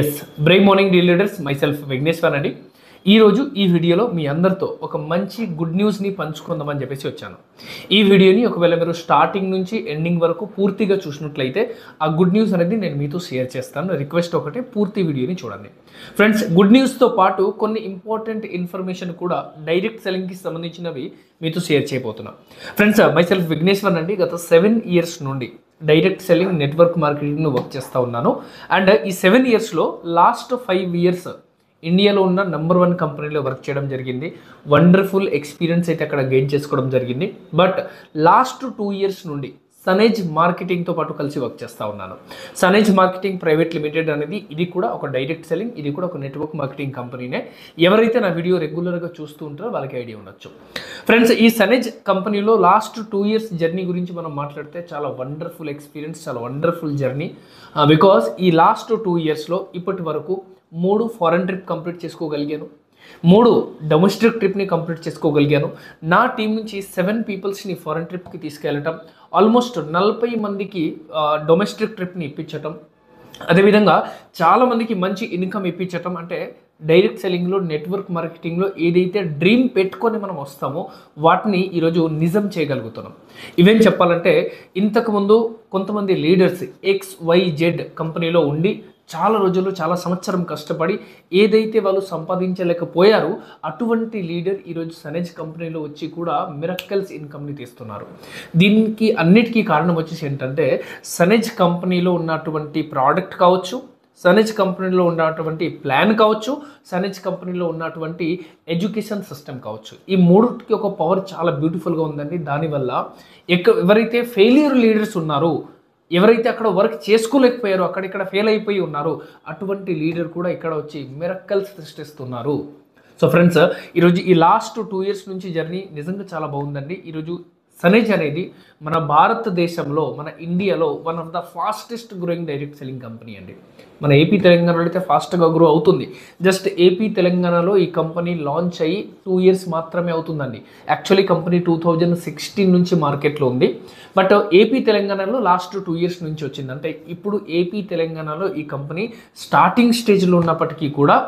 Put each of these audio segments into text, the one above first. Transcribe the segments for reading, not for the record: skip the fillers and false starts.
Yes break morning the leaders myself Vighneshwar అండి. ఈరోజు ఈ వీడియోలో మీ అందరితో ఒక మంచి గుడ్ న్యూస్ని పంచుకుందామని చెప్పేసి వచ్చాను. ఈ వీడియోని ఒకవేళ మీరు స్టార్టింగ్ నుంచి ఎండింగ్ వరకు పూర్తిగా చూసినట్లయితే ఆ గుడ్ న్యూస్ అనేది నేను మీతో షేర్ చేస్తాను. రిక్వెస్ట్ ఒకటే, పూర్తి వీడియోని చూడండి ఫ్రెండ్స్. గుడ్ న్యూస్తో పాటు కొన్ని ఇంపార్టెంట్ ఇన్ఫర్మేషన్ కూడా డైరెక్ట్ సెల్లింగ్కి సంబంధించినవి మీతో షేర్ చేయబోతున్నాను. ఫ్రెండ్స్, మైసెల్ఫ్ విఘ్నేశ్వర్ అండి. గత 7 years నుండి డైరెక్ట్ సెల్లింగ్ నెట్వర్క్ మార్కెటింగ్ను వర్క్ చేస్తూ ఉన్నాను. అండ్ ఈ 7 yearsలో లాస్ట్ 5 years ఇండియాలో ఉన్న నెంబర్ 1 కంపెనీలో వర్క్ చేయడం జరిగింది. వండర్ఫుల్ ఎక్స్పీరియన్స్ అయితే అక్కడ గెయిన్ చేసుకోవడం జరిగింది. బట్ లాస్ట్ 2 years నుండి సనేజ్ మార్కెటింగ్తో పాటు కలిసి వర్క్ చేస్తూ ఉన్నాను. సనేజ్ మార్కెటింగ్ ప్రైవేట్ లిమిటెడ్ అనేది ఇది కూడా ఒక డైరెక్ట్ సెల్లింగ్, ఇది కూడా ఒక నెట్వర్క్ మార్కెటింగ్ కంపెనీనే. ఎవరైతే నా వీడియో రెగ్యులర్గా చూస్తూ ఉంటారో వాళ్ళకి ఐడియా ఉండొచ్చు. ఫ్రెండ్స్, ఈ సనేజ్ కంపెనీలో లాస్ట్ 2 years జర్నీ గురించి మనం మాట్లాడితే చాలా వండర్ఫుల్ ఎక్స్పీరియన్స్, చాలా వండర్ఫుల్ జర్నీ. బికాస్ ఈ లాస్ట్ 2 yearsలో ఇప్పటి వరకు 3 ఫారెన్ ట్రిప్ కంప్లీట్ చేసుకోగలిగాను, 3 డొమెస్టిక్ ట్రిప్ని కంప్లీట్ చేసుకోగలిగాను. నా టీం నుంచి 7 పీపుల్స్ని ఫారెన్ ట్రిప్కి తీసుకెళ్ళటం, ఆల్మోస్ట్ 40 మందికి డొమెస్టిక్ ట్రిప్ని ఇప్పించటం, అదేవిధంగా చాలామందికి మంచి ఇన్కమ్ ఇప్పించటం. అంటే డైరెక్ట్ సెల్లింగ్లో, నెట్వర్క్ మార్కెటింగ్లో ఏదైతే డ్రీమ్ పెట్టుకొని మనం వస్తామో వాటిని ఈరోజు నిజం చేయగలుగుతున్నాం. ఇవేం చెప్పాలంటే, ఇంతకుముందు కొంతమంది లీడర్స్ XYZ కంపెనీలో ఉండి చాలా రోజులు, చాలా సంవత్సరం కష్టపడి ఏదైతే వాళ్ళు సంపాదించలేకపోయారో అటువంటి లీడర్ ఈరోజు సనేజ్ కంపెనీలో వచ్చి కూడా మిరక్కల్స్ ఇన్కమ్ని తీస్తున్నారు. దీనికి అన్నిటికీ కారణం వచ్చేసి ఏంటంటే, సనేజ్ కంపెనీలో ఉన్నటువంటి ప్రోడక్ట్ కావచ్చు, సనేజ్ కంపెనీలో ఉన్నటువంటి ప్లాన్ కావచ్చు, సనేజ్ కంపెనీలో ఉన్నటువంటి ఎడ్యుకేషన్ సిస్టమ్ కావచ్చు. ఈ మూడుకి ఒక పవర్ చాలా బ్యూటిఫుల్గా ఉందండి. దానివల్ల ఎవరైతే ఫెయిల్యూర్ లీడర్స్ ఉన్నారో, ఎవరైతే అక్కడ వర్క్ చేసుకోలేకపోయారో, అక్కడిక్కడ ఫెయిల్ అయిపోయి ఉన్నారో అటువంటి లీడర్ కూడా ఇక్కడ వచ్చి మిరక్కల్స్ సృష్టిస్తున్నారు. సో ఫ్రెండ్స్, ఈరోజు ఈ లాస్ట్ 2 years నుంచి జర్నీ నిజంగా చాలా బాగుందండి. ఈరోజు సనేజ్ అనేది మన భారతదేశంలో, మన ఇండియాలో one of the fastest growing direct selling company అండి. మన ఏపీ తెలంగాణలో అయితే ఫాస్ట్గా గ్రో అవుతుంది. జస్ట్ ఏపీ తెలంగాణలో ఈ కంపెనీ లాంచ్ అయ్యి 2 years మాత్రమే అవుతుందండి. యాక్చువల్లీ కంపెనీ 2016 నుంచి మార్కెట్లో ఉంది. బట్ ఏపీ తెలంగాణలో లాస్ట్ 2 years నుంచి వచ్చింది. అంటే ఇప్పుడు ఏపీ తెలంగాణలో ఈ కంపెనీ స్టార్టింగ్ స్టేజ్లో ఉన్నప్పటికీ కూడా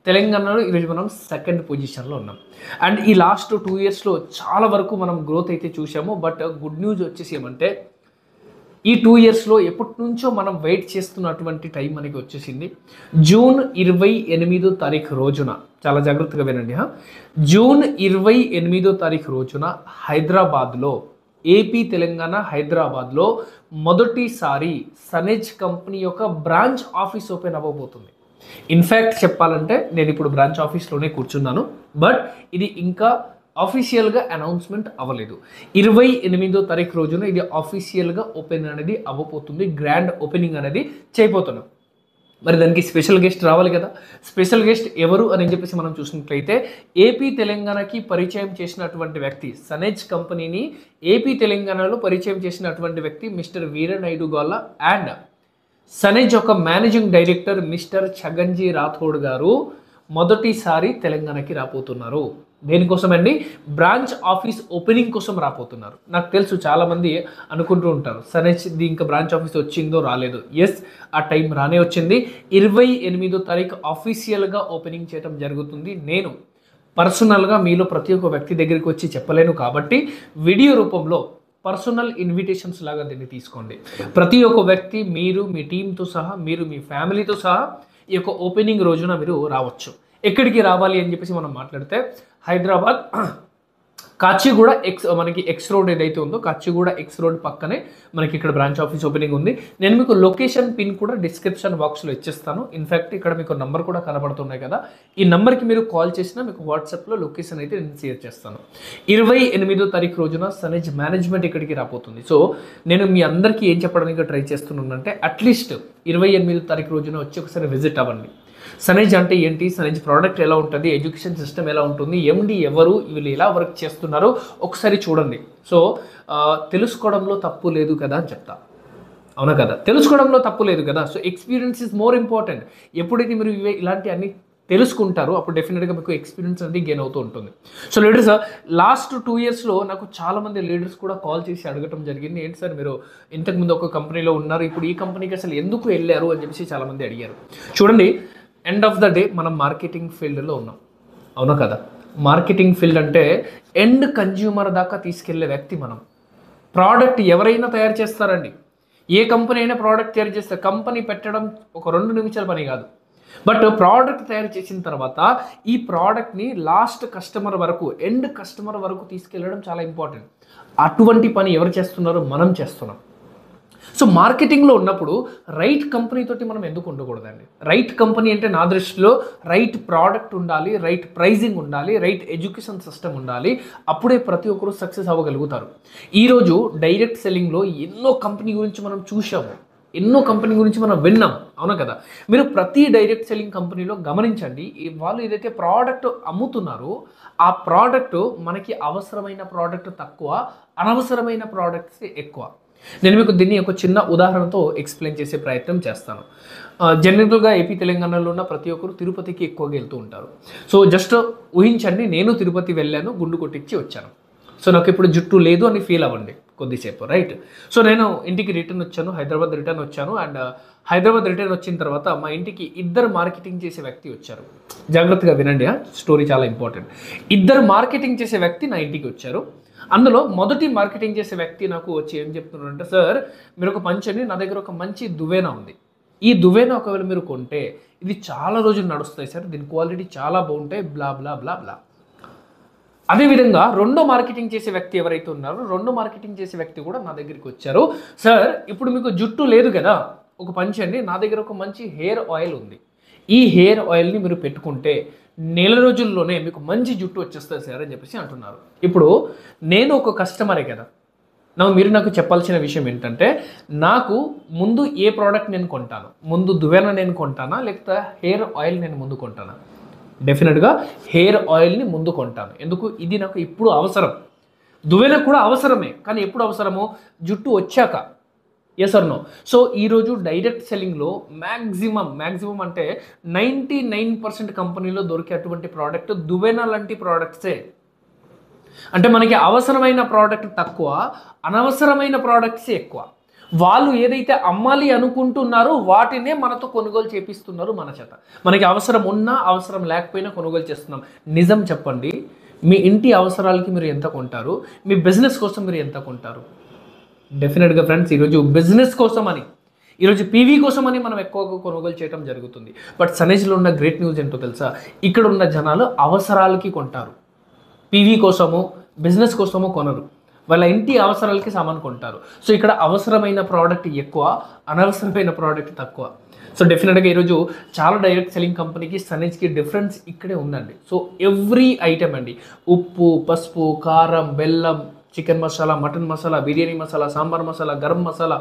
తెలంగాణలో ఈరోజు మనం 2nd పొజిషన్లో ఉన్నాం. అండ్ ఈ లాస్ట్ 2 yearsలో చాలా వరకు మనం గ్రోత్ అయితే చూసాము. బట్ గుడ్ న్యూస్ వచ్చేసి ఏమంటే, ఈ 2 yearsలో ఎప్పటి నుంచో మనం వెయిట్ చేస్తున్నటువంటి టైం మనకి వచ్చేసింది. జూన్ 28వ తారీఖు రోజున, చాలా జాగ్రత్తగా వినండి, జూన్ 28వ తారీఖు రోజున హైదరాబాద్లో, ఏపీ తెలంగాణ హైదరాబాద్లో మొదటిసారి సనేజ్ కంపెనీ యొక్క బ్రాంచ్ ఆఫీస్ ఓపెన్ అవ్వబోతుంది. ఇన్ఫ్యాక్ట్ చెప్పాలంటే నేను ఇప్పుడు బ్రాంచ్ ఆఫీస్లోనే కూర్చున్నాను. బట్ ఇది ఇంకా ఆఫీషియల్గా అనౌన్స్మెంట్ అవ్వలేదు. 28వ తారీఖు రోజున ఇది ఆఫీషియల్గా ఓపెన్ అనేది అవ్వబోతుంది. గ్రాండ్ ఓపెనింగ్ అనేది చేయబోతున్నాం. మరి దానికి స్పెషల్ గెస్ట్ రావాలి కదా. స్పెషల్ గెస్ట్ ఎవరు అని చెప్పేసి మనం చూసినట్లయితే, ఏపీ తెలంగాణకి పరిచయం చేసినటువంటి వ్యక్తి, సనేజ్ కంపెనీని ఏపీ తెలంగాణలో పరిచయం చేసినటువంటి వ్యక్తి మిస్టర్ వీరనాయుడు గోల్ల అండ్ సనేజ్ యొక్క మేనేజింగ్ డైరెక్టర్ మిస్టర్ ఛగన్జీ రాథోడ్ గారు మొదటిసారి తెలంగాణకి రాబోతున్నారు. దేనికోసం అండి? బ్రాంచ్ ఆఫీస్ ఓపెనింగ్ కోసం రాబోతున్నారు. నాకు తెలుసు చాలామంది అనుకుంటూ ఉంటారు, సనేజ్ ఇంకా బ్రాంచ్ ఆఫీస్ వచ్చిందో రాలేదు. ఎస్, ఆ టైం రానే వచ్చింది. 28వ తారీఖు ఆఫీషియల్గా ఓపెనింగ్ చేయడం జరుగుతుంది. నేను పర్సనల్గా మీలో ప్రతి ఒక్క వ్యక్తి దగ్గరికి వచ్చి చెప్పలేను కాబట్టి వీడియో రూపంలో పర్సనల్ ఇన్విటేషన్స్ లాగా దీన్ని తీసుకోండి. ప్రతి ఒక్క వ్యక్తి, మీరు మీ టీంతో సహా, మీరు మీ ఫ్యామిలీతో సహా ఈ యొక్క ఓపెనింగ్ రోజున మీరు రావచ్చు. ఎక్కడికి రావాలి అని చెప్పేసి మనం మాట్లాడితే, హైదరాబాద్ కాచిగూడ మనకి ఎక్స్ రోడ్ ఏదైతే ఉందో, కాచిగూడ ఎక్స్ రోడ్ పక్కనే మనకి ఇక్కడ బ్రాంచ్ ఆఫీస్ ఓపెనింగ్ ఉంది. నేను మీకు లొకేషన్ పిన్ కూడా డిస్క్రిప్షన్ బాక్స్లో ఇచ్చేస్తాను. ఇన్ఫ్యాక్ట్ ఇక్కడ మీకు నంబర్ కూడా కనబడుతున్నాయి కదా, ఈ నెంబర్కి మీరు కాల్ చేసినా మీకు వాట్సాప్లో లొకేషన్ అయితే నేను షేర్ చేస్తాను. 28వ తారీఖు రోజున సనేజ్ మేనేజ్మెంట్ ఇక్కడికి రాబోతుంది. సో నేను మీ అందరికీ ఏం చెప్పడానికి ట్రై చేస్తున్నానంటే, అట్లీస్ట్ 28వ తారీఖు రోజున వచ్చి ఒకసారి విజిట్ అవ్వండి. సనేజ్ అంటే ఏంటి, సనేజ్ ప్రోడక్ట్ ఎలా ఉంటుంది, ఎడ్యుకేషన్ సిస్టమ్ ఎలా ఉంటుంది, ఎండి ఎవరు, వీళ్ళు ఎలా వర్క్ చేస్తున్నారో ఒకసారి చూడండి. సో తెలుసుకోవడంలో తప్పు లేదు కదా అని చెప్తా. అవునా కదా? తెలుసుకోవడంలో తప్పు లేదు కదా. So experience is more important. ఎప్పుడైతే మీరు ఇలాంటి అన్ని తెలుసుకుంటారు. అప్పుడు డెఫినెట్గా మీకు ఎక్స్పీరియన్స్ అనేది గెయిన్ అవుతూ ఉంటుంది. సో లీడర్స్, లాస్ట్ 2 ఇయర్స్లో నాకు చాలామంది లీడర్స్ కూడా కాల్ చేసి అడగటం జరిగింది, ఏంటి సార్ మీరు ఇంతకుముందు ఒక కంపెనీలో ఉన్నారు, ఇప్పుడు ఈ కంపెనీకి అసలు ఎందుకు వెళ్ళారు అని చెప్పేసి చాలామంది అడిగారు. చూడండి, ఎండ్ ఆఫ్ ద డే మనం మార్కెటింగ్ ఫీల్డ్లో ఉన్నాం, అవునా కదా? మార్కెటింగ్ ఫీల్డ్ అంటే ఎండ్ కన్జ్యూమర్ దాకా తీసుకెళ్లే వ్యక్తి మనం. ప్రోడక్ట్ ఎవరైనా తయారు చేస్తారండి, ఏ కంపెనీ అయినా ప్రోడక్ట్ తయారు చేస్తే కంపెనీ పెట్టడం ఒక 2 నిమిషాల పని కాదు. బట్ ప్రోడక్ట్ తయారు చేసిన తర్వాత ఈ ప్రోడక్ట్ని లాస్ట్ కస్టమర్ వరకు, ఎండ్ కస్టమర్ వరకు తీసుకెళ్ళడం చాలా ఇంపార్టెంట్. అటువంటి పని ఎవరు చేస్తున్నారో మనం చేస్తున్నాం. సో మార్కెటింగ్లో ఉన్నప్పుడు రైట్ కంపెనీ తోటి మనం ఎందుకు ఉండకూడదండి? రైట్ కంపెనీ అంటే నా దృష్టిలో రైట్ ప్రోడక్ట్ ఉండాలి, రైట్ ప్రైజింగ్ ఉండాలి, రైట్ ఎడ్యుకేషన్ సిస్టమ్ ఉండాలి. అప్పుడే ప్రతి ఒక్కరు సక్సెస్ అవ్వగలుగుతారు. ఈరోజు డైరెక్ట్ సెల్లింగ్లో ఎన్నో కంపెనీ గురించి మనం చూసాము, ఎన్నో కంపెనీ గురించి మనం విన్నాం, అవునా కదా? మీరు ప్రతి డైరెక్ట్ సెల్లింగ్ కంపెనీలో గమనించండి, వాళ్ళు ఏదైతే ప్రోడక్ట్ అమ్ముతున్నారో ఆ ప్రోడక్ట్ మనకి అవసరమైన ప్రోడక్ట్ తక్కువ, అనవసరమైన ప్రోడక్ట్స్ ఎక్కువ. నేను మీకు దీన్ని ఒక చిన్న ఉదాహరణతో ఎక్స్ప్లెయిన్ చేసే ప్రయత్నం చేస్తాను. జనరల్గా ఏపీ తెలంగాణలో ఉన్న ప్రతి ఒక్కరు తిరుపతికి ఎక్కువగా వెళ్తూ ఉంటారు. సో జస్ట్ ఊహించండి, నేను తిరుపతి వెళ్ళాను, గుండు కొట్టించి వచ్చాను. సో నాకు ఇప్పుడు జుట్టు లేదు అని ఫీల్ అవ్వండి కొద్దిసేపు, రైట్? సో నేను ఇంటికి రిటర్న్ వచ్చాను, హైదరాబాద్ రిటర్న్ వచ్చాను. అండ్ హైదరాబాద్ రిటర్న్ వచ్చిన తర్వాత మా ఇంటికి ఇద్దరు మార్కెటింగ్ చేసే వ్యక్తి వచ్చారు. జాగ్రత్తగా వినండి, స్టోరీ చాలా ఇంపార్టెంట్. ఇద్దరు మార్కెటింగ్ చేసే వ్యక్తి నా ఇంటికి వచ్చారు. అందులో మొదటి మార్కెటింగ్ చేసే వ్యక్తి నాకు వచ్చి ఏం చెప్తున్నారంటే, సార్ మీరు ఒక పంచండి, నా దగ్గర ఒక మంచి దువ్వెన ఉంది, ఈ దువ్వెన ఒకవేళ మీరు కొంటే ఇది చాలా రోజులు నడుస్తాయి సార్, దీని క్వాలిటీ చాలా బాగుంటాయి, బ్లా బ్లా బ్లా బ్లా. అదేవిధంగా రెండో మార్కెటింగ్ చేసే వ్యక్తి ఎవరైతే ఉన్నారో, రెండో మార్కెటింగ్ చేసే వ్యక్తి కూడా నా దగ్గరికి వచ్చారు, సార్ ఇప్పుడు మీకు జుట్టు లేదు కదా, ఒక పంచండి, నా దగ్గర ఒక మంచి హెయిర్ ఆయిల్ ఉంది, ఈ హెయిర్ ఆయిల్ని మీరు పెట్టుకుంటే నెల రోజుల్లోనే మీకు మంచి జుట్టు వచ్చేస్తుంది సార్ అని చెప్పేసి అంటున్నారు. ఇప్పుడు నేను ఒక కస్టమరే కదా, మీరు నాకు చెప్పాల్సిన విషయం ఏంటంటే, నాకు ముందు ఏ ప్రోడక్ట్ నేను కొంటాను, ముందు దువ్వెన నేను కొంటానా లేకపోతే హెయిర్ ఆయిల్ నేను ముందు కొంటానా? డెఫినెట్గా హెయిర్ ఆయిల్ని ముందు కొంటాను. ఎందుకు? ఇది నాకు ఇప్పుడు అవసరం. దువ్వెన కూడా అవసరమే, కానీ ఎప్పుడు అవసరమో? జుట్టు వచ్చాక. Yes or no? సో ఈరోజు డైరెక్ట్ సెల్లింగ్లో మ్యాక్సిమం అంటే 99% కంపెనీలో దొరికే అటువంటి ప్రోడక్ట్ దువ్వెన లాంటి ప్రోడక్ట్సే. అంటే మనకి అవసరమైన ప్రోడక్ట్ తక్కువ, అనవసరమైన ప్రోడక్ట్సే ఎక్కువ. వాళ్ళు ఏదైతే అమ్మాలి అనుకుంటున్నారో వాటినే మనతో కొనుగోలు చేపిస్తున్నారు మన చేత. మనకి అవసరం ఉన్నా అవసరం లేకపోయినా కొనుగోలు చేస్తున్నాం. నిజం చెప్పండి, మీ ఇంటి అవసరాలకి మీరు ఎంత కొంటారు, మీ బిజినెస్ కోసం మీరు ఎంత కొంటారు? డెఫినెట్గా ఫ్రెండ్స్, ఈరోజు బిజినెస్ కోసం అని, ఈరోజు పీవీ కోసం అని మనం ఎక్కువగా కొనుగోలు చేయడం జరుగుతుంది. బట్ సనేజ్లో ఉన్న గ్రేట్ న్యూస్ ఏంటో తెలుసా? ఇక్కడ ఉన్న జనాలు అవసరాలకి కొంటారు, పీవీ కోసమో బిజినెస్ కోసమో కొనరు, వాళ్ళ ఇంటి అవసరాలకి సామాన్ కొంటారు. సో ఇక్కడ అవసరమైన ప్రోడక్ట్ ఎక్కువ, అనవసరమైన ప్రోడక్ట్ తక్కువ. సో డెఫినెట్గా ఈరోజు చాలా డైరెక్ట్ సెల్లింగ్ కంపెనీకి సనేజ్కి డిఫరెన్స్ ఇక్కడే ఉందండి. సో ఎవ్రీ ఐటమ్ అండి, ఉప్పు, పసుపు, కారం, బెల్లం, chicken masala, mutton masala, biryani masala, sambar masala, garam masala,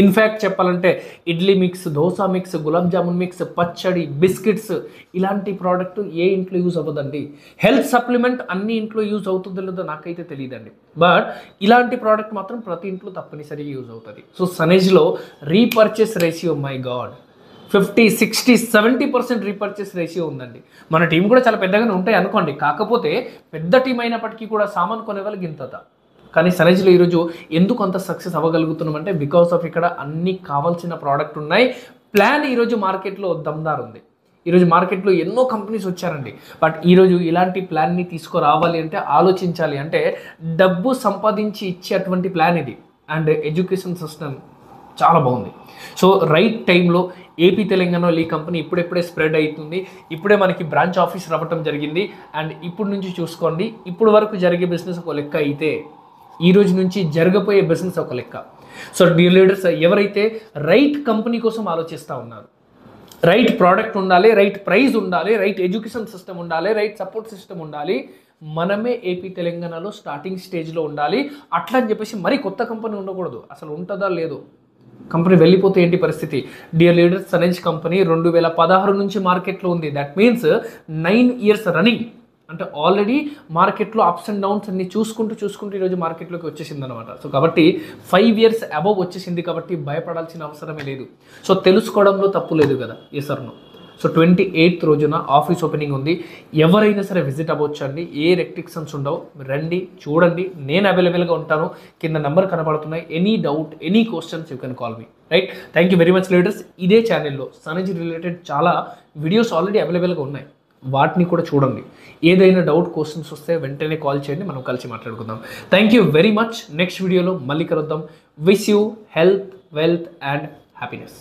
in fact చెప్పాలంటే idli mix, dosa mix, gulab jamun mix, పచ్చడి, బిస్కెట్స్, ఇలాంటి ప్రోడక్ట్ ఏ ఇంట్లో యూజ్ అవ్వదండి. హెల్త్ సప్లిమెంట్ అన్ని ఇంట్లో యూజ్ అవుతుందో లేదో నాకైతే తెలియదండి, బట్ ఇలాంటి ప్రోడక్ట్ మాత్రం ప్రతి ఇంట్లో తప్పనిసరిగా యూజ్ అవుతుంది. సో సనేజ్లో repurchase ratio, my God, 50, 60, 70% repurchase ratio ఉందండి. మన టీం కూడా చాలా పెద్దగానే ఉంటాయి అనుకోండి, కాకపోతే పెద్ద టీం అయినప్పటికీ కూడా సామాన్ కొనే వాళ్ళకి ఇంత. కానీ సనేజ్లో ఈరోజు ఎందుకు అంత సక్సెస్ అవ్వగలుగుతున్నామంటే బికాస్ ఆఫ్ ఇక్కడ అన్ని కావాల్సిన ప్రోడక్ట్ ఉన్నాయి. ప్లాన్ ఈరోజు మార్కెట్లో దమ్దార్ ఉంది. ఈరోజు మార్కెట్లో ఎన్నో కంపెనీస్ వచ్చారండి, బట్ ఈరోజు ఇలాంటి ప్లాన్ని తీసుకురావాలి అంటే, ఆలోచించాలి అంటే, డబ్బు సంపాదించి ఇచ్చేటువంటి ప్లాన్ ఇది. అండ్ ఎడ్యుకేషన్ సిస్టమ్ చాలా బాగుంది. సో రైట్ టైంలో ఏపీ తెలంగాణలో ఈ కంపెనీ ఇప్పుడే స్ప్రెడ్ అవుతుంది. ఇప్పుడే మనకి బ్రాంచ్ ఆఫీస్ రావటం జరిగింది. అండ్ ఇప్పుడు నుంచి చూసుకోండి, ఇప్పుడు వరకు జరిగే బిజినెస్ ఒక లెక్క అయితే ఈ రోజు నుంచి జరగబోయే బిజినెస్ ఒక లెక్క. సో డియర్ లీడర్స్, ఎవరైతే రైట్ కంపెనీ కోసం ఆలోచిస్తూ ఉన్నారు, రైట్ ప్రోడక్ట్ ఉండాలి, రైట్ ప్రైస్ ఉండాలి, రైట్ ఎడ్యుకేషన్ సిస్టమ్ ఉండాలి, రైట్ సపోర్ట్ సిస్టమ్ ఉండాలి, మనమే ఏపీ తెలంగాణలో స్టార్టింగ్ స్టేజ్లో ఉండాలి. అట్లా అని చెప్పేసి మరీ కొత్త కంపెనీ ఉండకూడదు. అసలు ఉంటుందా లేదో, కంపెనీ వెళ్ళిపోతే ఏంటి పరిస్థితి? డియర్ లీడర్స్, సనేజ్ కంపెనీ 2016 నుంచి మార్కెట్లో ఉంది. That means 9 years running. అంటే ఆల్రెడీ మార్కెట్లో అప్స్ అండ్ డౌన్స్ అన్ని చూసుకుంటూ ఈరోజు మార్కెట్లోకి వచ్చేసింది అనమాట. సో కాబట్టి 5 years అబవ్ వచ్చేసింది, కాబట్టి భయపడాల్సిన అవసరమే లేదు. సో తెలుసుకోవడంలో తప్పు లేదు కదా, yes or no? So 28th రోజున ఆఫీస్ ఓపెనింగ్ ఉంది. ఎవరైనా సరే విజిట్ అవ్వచ్చు అండి. ఏ రెస్ట్రిక్షన్స్ ఉండవు. రండి, చూడండి, నేను అవైలబుల్గా ఉంటాను. కింద నెంబర్ కనబడుతున్నాయి. Any doubt, any questions you can call me. Right, thank you very much leaders. ఇదే ఛానల్లో సనర్జీ రిలేటెడ్ చాలా వీడియోస్ ఆల్రెడీ అవైలబుల్గా ఉన్నాయి, వాటిని కూడా చూడండి. ఏదైనా డౌట్, క్వశ్చన్స్ వస్తే వెంటనే కాల్ చేయండి, మనం కలిసి మాట్లాడుకుందాం. Thank you very much. Next వీడియోలో మళ్ళీ కలుద్దాం. Wish you health, wealth and happiness.